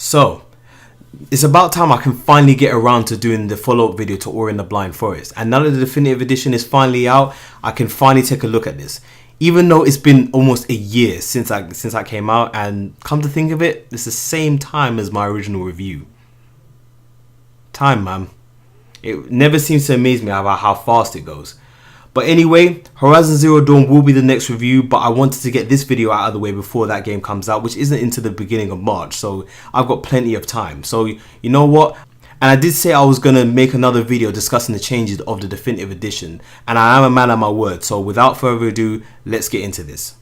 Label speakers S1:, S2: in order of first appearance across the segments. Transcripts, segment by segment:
S1: So, it's about time I can finally get around to doing the follow-up video to Ori and the Blind Forest. And now that the definitive edition is finally out, I can finally take a look at this. Even though it's been almost a year since I came out, and come to think of it, it's the same time as my original review. Time, man. It never seems to amaze me about how fast it goes. But anyway, Horizon Zero Dawn will be the next review, but I wanted to get this video out of the way before that game comes out, which isn't until the beginning of March, so I've got plenty of time. So you know what? And I did say I was going to make another video discussing the changes of the definitive edition, and I am a man of my word, so without further ado, let's get into this.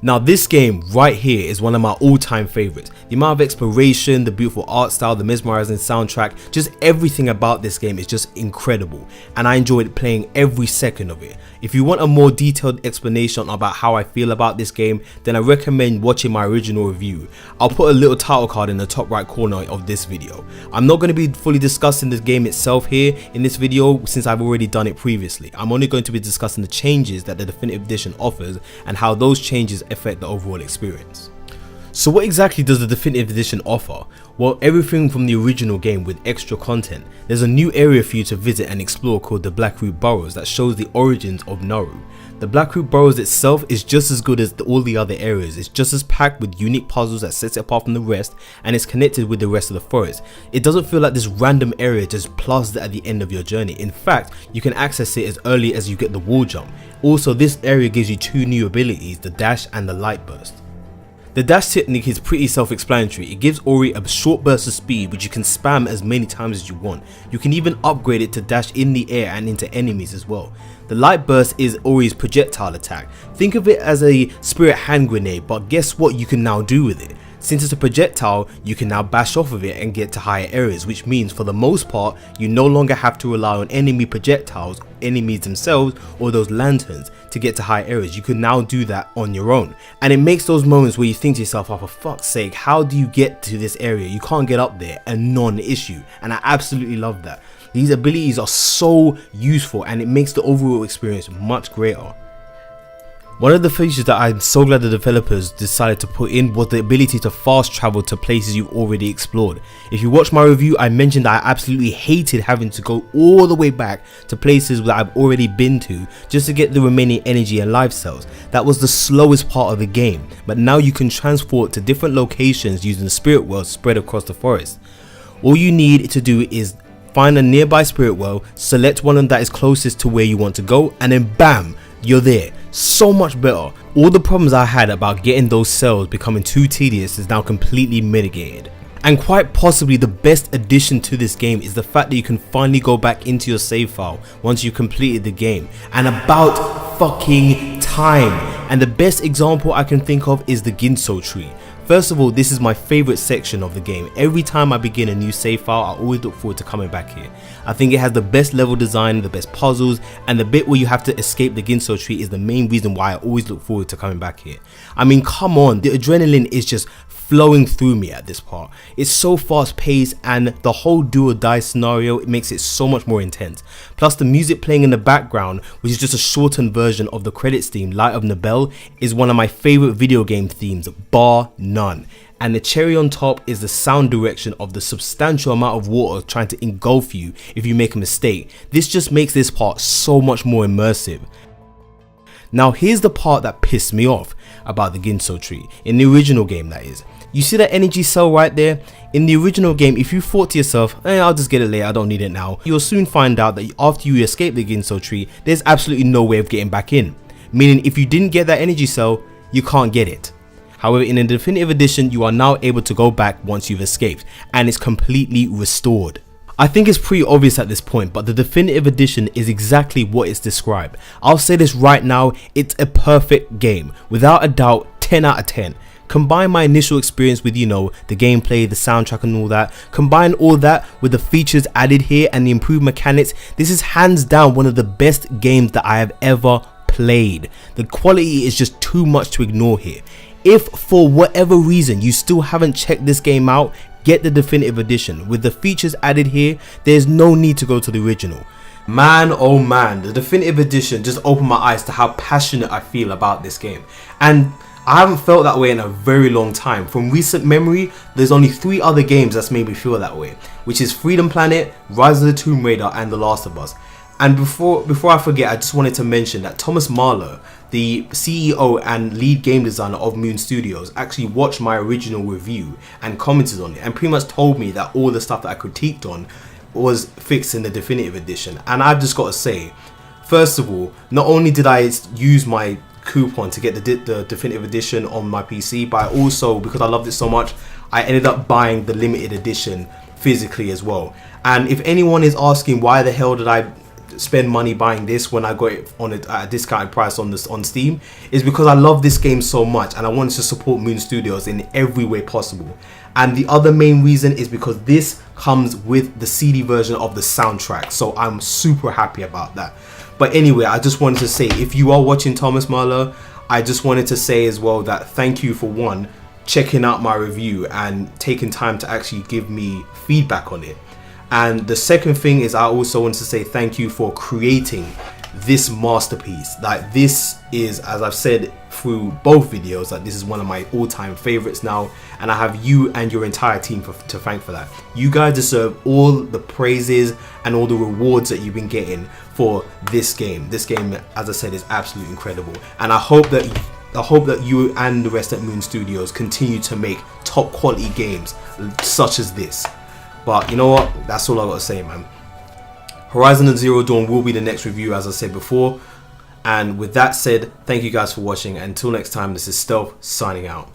S1: Now this game right here is one of my all-time favorites. The amount of exploration, the beautiful art style, the mesmerizing soundtrack, just everything about this game is just incredible, and I enjoyed playing every second of it. If you want a more detailed explanation about how I feel about this game, then I recommend watching my original review. I'll put a little title card in the top right corner of this video. I'm not going to be fully discussing the game itself here in this video since I've already done it previously. I'm only going to be discussing the changes that the definitive edition offers and how those changes affect the overall experience. So what exactly does the definitive edition offer? Well, everything from the original game with extra content. There's a new area for you to visit and explore called the Blackroot Burrows that shows the origins of Naru. The Blackroot Burrows itself is just as good as all the other areas. It's just as packed with unique puzzles that sets it apart from the rest, and it's connected with the rest of the forest. It doesn't feel like this random area just plastered at the end of your journey. In fact, you can access it as early as you get the wall jump. Also, this area gives you two new abilities, the dash and the light burst. The dash technique is pretty self-explanatory. It gives Ori a short burst of speed which you can spam as many times as you want. You can even upgrade it to dash in the air and into enemies as well. The light burst is Ori's projectile attack. Think of it as a spirit hand grenade, but guess what you can now do with it? Since it's a projectile, you can now bash off of it and get to higher areas, which means for the most part, you no longer have to rely on enemy projectiles, enemies themselves, or those lanterns to get to high areas. You can now do that on your own. And it makes those moments where you think to yourself, oh, for fuck's sake, how do you get to this area? You can't get up there, a non-issue. And I absolutely love that. These abilities are so useful and it makes the overall experience much greater. One of the features that I'm so glad the developers decided to put in was the ability to fast travel to places you've already explored. If you watch my review, I mentioned that I absolutely hated having to go all the way back to places that I've already been to just to get the remaining energy and life cells. That was the slowest part of the game, but now you can transport to different locations using the spirit world spread across the forest. All you need to do is find a nearby spirit world, select one that is closest to where you want to go, and then bam, you're there. So much better. All the problems I had about getting those cells becoming too tedious is now completely mitigated. And quite possibly the best addition to this game is the fact that you can finally go back into your save file once you've completed the game, and about fucking time. And the best example I can think of is the Gingo Tree. First of all, this is my favorite section of the game. Every time I begin a new save file, I always look forward to coming back here. I think it has the best level design, the best puzzles, and the bit where you have to escape the Gingo Tree is the main reason why I always look forward to coming back here. I mean, come on, the adrenaline is just flowing through me at this part. It's so fast paced, and the whole do or die scenario, it makes it so much more intense. Plus the music playing in the background, which is just a shortened version of the credits theme, Light of Nibel, is one of my favorite video game themes, bar none. And the cherry on top is the sound direction of the substantial amount of water trying to engulf you if you make a mistake. This just makes this part so much more immersive. Now here's the part that pissed me off about the Gingo Tree, in the original game that is. You see that energy cell right there? In the original game, if you thought to yourself, I'll just get it later, I don't need it now, you'll soon find out that after you escape the Gingo Tree, there's absolutely no way of getting back in. Meaning if you didn't get that energy cell, you can't get it. However, in the definitive edition, you are now able to go back once you've escaped, and it's completely restored. I think it's pretty obvious at this point, but the definitive edition is exactly what it's described. I'll say this right now, it's a perfect game. Without a doubt, 10 out of 10. combine my initial experience with, you know, the gameplay, the soundtrack and all that, combine all that with the features added here and the improved mechanics, this is hands down one of the best games that I have ever played. The quality is just too much to ignore here. If for whatever reason you still haven't checked this game out, get the definitive edition. With the features added here, there's no need to go to the original. Man, oh man, the definitive edition just opened my eyes to how passionate I feel about this game, and I haven't felt that way in a very long time. From recent memory, there's only 3 other games that's made me feel that way, which is Freedom Planet, Rise of the Tomb Raider and The Last of Us. And before I forget, I just wanted to mention that Thomas Marlowe, the CEO and lead game designer of Moon Studios, actually watched my original review and commented on it and pretty much told me that all the stuff that I critiqued on was fixed in the definitive edition. And I've just got to say, first of all, not only did I use my coupon to get the definitive edition on my PC, but I also, because I loved it so much, I ended up buying the limited edition physically as well. And if anyone is asking why the hell did I spend money buying this when I got it on at a discounted price on Steam, is because I love this game so much and I wanted to support Moon Studios in every way possible. And the other main reason is because this comes with the CD version of the soundtrack, so I'm super happy about that. But anyway, I just wanted to say, if you are watching Thomas Marlowe, I just wanted to say as well that thank you for one, checking out my review and taking time to actually give me feedback on it. And the second thing is, I also want to say thank you for creating this masterpiece. Like, this is, as I've said through both videos, that this is one of my all-time favorites now, and I have you and your entire team to thank for that. You guys deserve all the praises and all the rewards that you've been getting for this game. This game, as I said, is absolutely incredible, and I hope that you and the rest at Moon Studios continue to make top quality games such as this. But you know what? That's all I got to say, man. Horizon Zero Dawn will be the next review, as I said before. And with that said, thank you guys for watching. Until next time, this is Stealth signing out.